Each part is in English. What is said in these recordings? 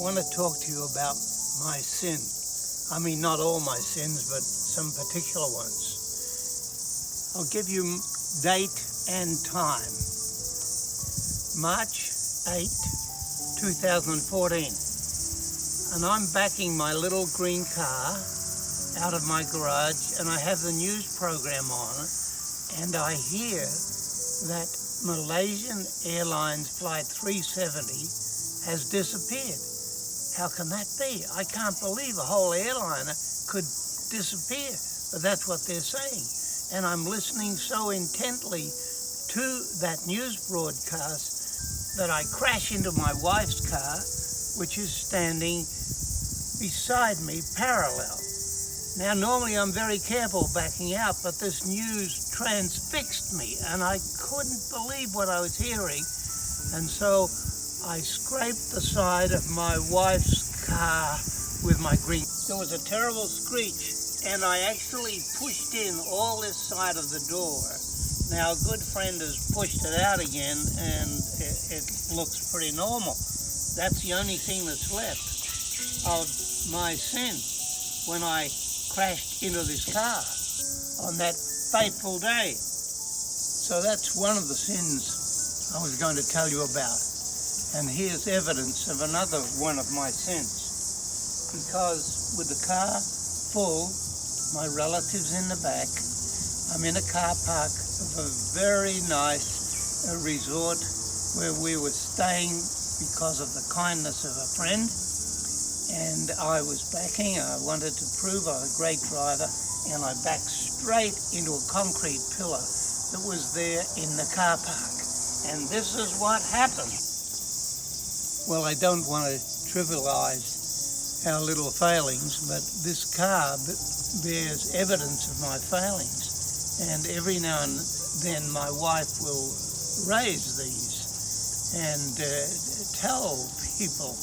want to talk to you about my sin. I mean, not all my sins, but some particular ones. I'll give you date and time. March 8, 2014. And I'm backing my little green car out of my garage, and I have the news program on, and I hear that Malaysian Airlines Flight 370 has disappeared. How can that be? I can't believe a whole airliner could disappear, but that's what they're saying. And I'm listening so intently to that news broadcast that I crash into my wife's car, which is standing beside me parallel. Now, normally I'm very careful backing out, but this news transfixed me, and I couldn't believe what I was hearing. And so I scraped the side of my wife's car with my green. There was a terrible screech, and I actually pushed in all this side of the door. Now, a good friend has pushed it out again, and it looks pretty normal. That's the only thing that's left of my sin when I crashed into this car on that fateful day. So that's one of the sins I was going to tell you about. And here's evidence of another one of my sins. Because with the car full, my relatives in the back, I'm in a car park of a very nice resort where we were staying because of the kindness of a friend. And I was backing. I wanted to prove I was a great driver, and I backed straight into a concrete pillar that was there in the car park. And this is what happened. Well, I don't want to trivialize our little failings, but this car bears evidence of my failings. And every now and then my wife will raise these and tell people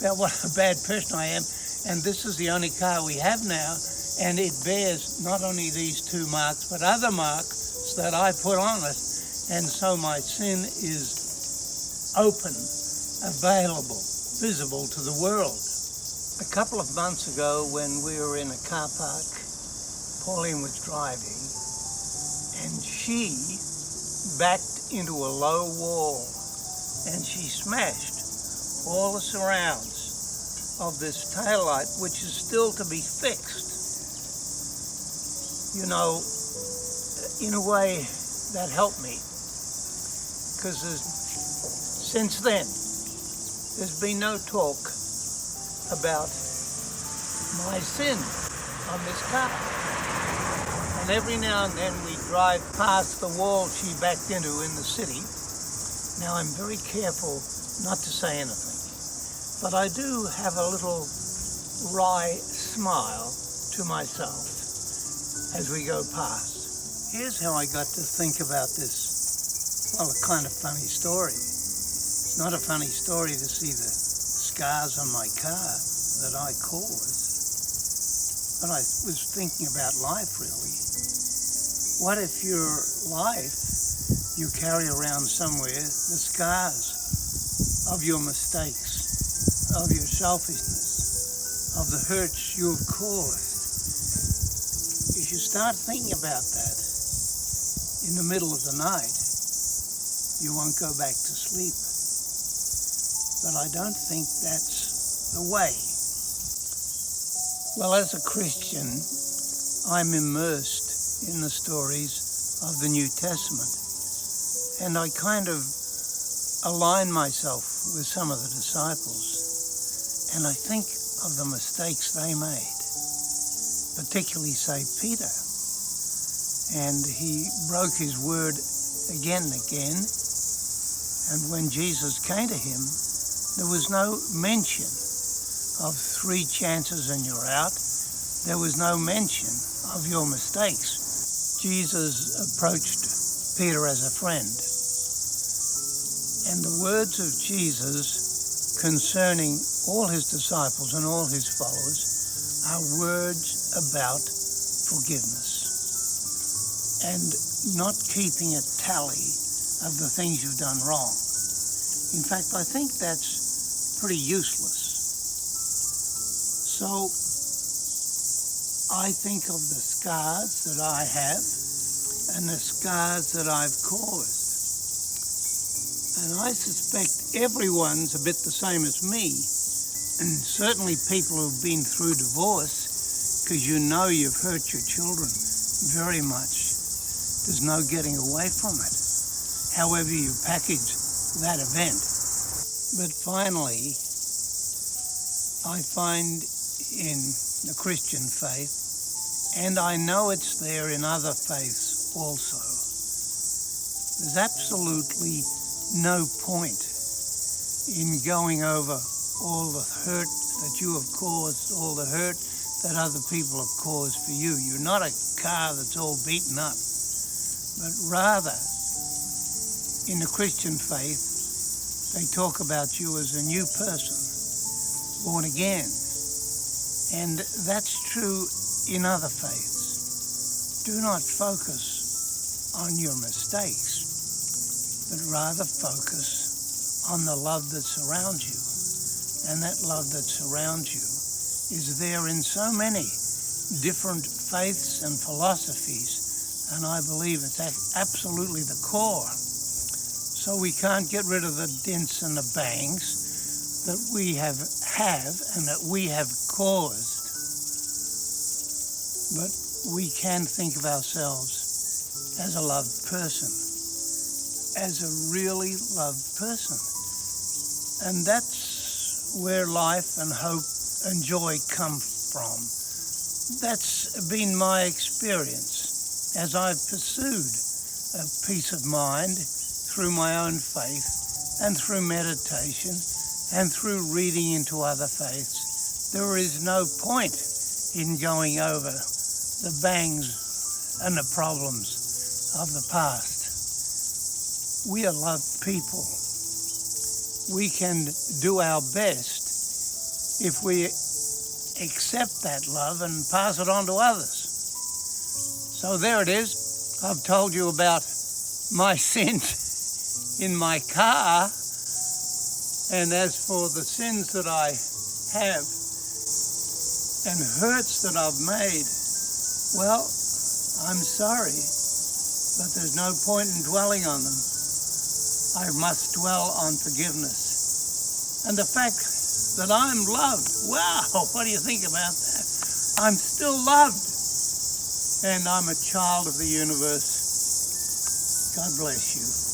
about what a bad person I am. And this is the only car we have now, and it bears not only these two marks, but other marks that I put on it. And so my sin is open, available, visible to the world. A couple of months ago, when we were in a car park, Pauline was driving, and she backed into a low wall, and she smashed all the surrounds of this taillight, which is still to be fixed. You know, in a way, that helped me, because since then, there's been no talk about my sin on this car. And every now and then we drive past the wall she backed into in the city. Now, I'm very careful not to say anything, but I do have a little wry smile to myself as we go past. Here's how I got to think about this, well, a kind of funny story. It's not a funny story to see the scars on my car that I caused, but I was thinking about life, really. What if your life, you carry around somewhere the scars of your mistakes, of your selfishness, of the hurts you've caused? If you start thinking about that in the middle of the night, you won't go back to sleep. But I don't think that's the way. Well, as a Christian, I'm immersed in the stories of the New Testament, and I kind of align myself with some of the disciples, and I think of the mistakes they made, particularly, say, Peter. And he broke his word again and again, and when Jesus came to him, there was no mention of 3 chances and you're out. There was no mention of your mistakes. Jesus approached Peter as a friend. And the words of Jesus concerning all his disciples and all his followers are words about forgiveness and not keeping a tally of the things you've done wrong. In fact, I think that's pretty useless. So I think of the scars that I have and the scars that I've caused. And I suspect everyone's a bit the same as me, and certainly people who've been through divorce, because you know you've hurt your children very much. There's no getting away from it, however you package that event. But finally, I find in the Christian faith, and I know it's there in other faiths also, there's absolutely no point in going over all the hurt that you have caused, all the hurt that other people have caused for you. You're not a car that's all beaten up, but rather, in the Christian faith, they talk about you as a new person, born again. And that's true in other faiths. Do not focus on your mistakes, but rather focus on the love that surrounds you. And that love that surrounds you is there in so many different faiths and philosophies, and I believe it's absolutely the core. So we can't get rid of the dents and the bangs that we have and that we have caused. But we can think of ourselves as a loved person, as a really loved person. And that's where life and hope and joy come from. That's been my experience as I've pursued a peace of mind through my own faith and through meditation and through reading into other faiths. There is no point in going over the bangs and the problems of the past. We are loved people. We can do our best if we accept that love and pass it on to others. So there it is. I've told you about my sins in my car, and as for the sins that I have and hurts that I've made, well, I'm sorry, but there's no point in dwelling on them. I must dwell on forgiveness. And the fact that I'm loved, wow, what do you think about that? I'm still loved, and I'm a child of the universe. God bless you.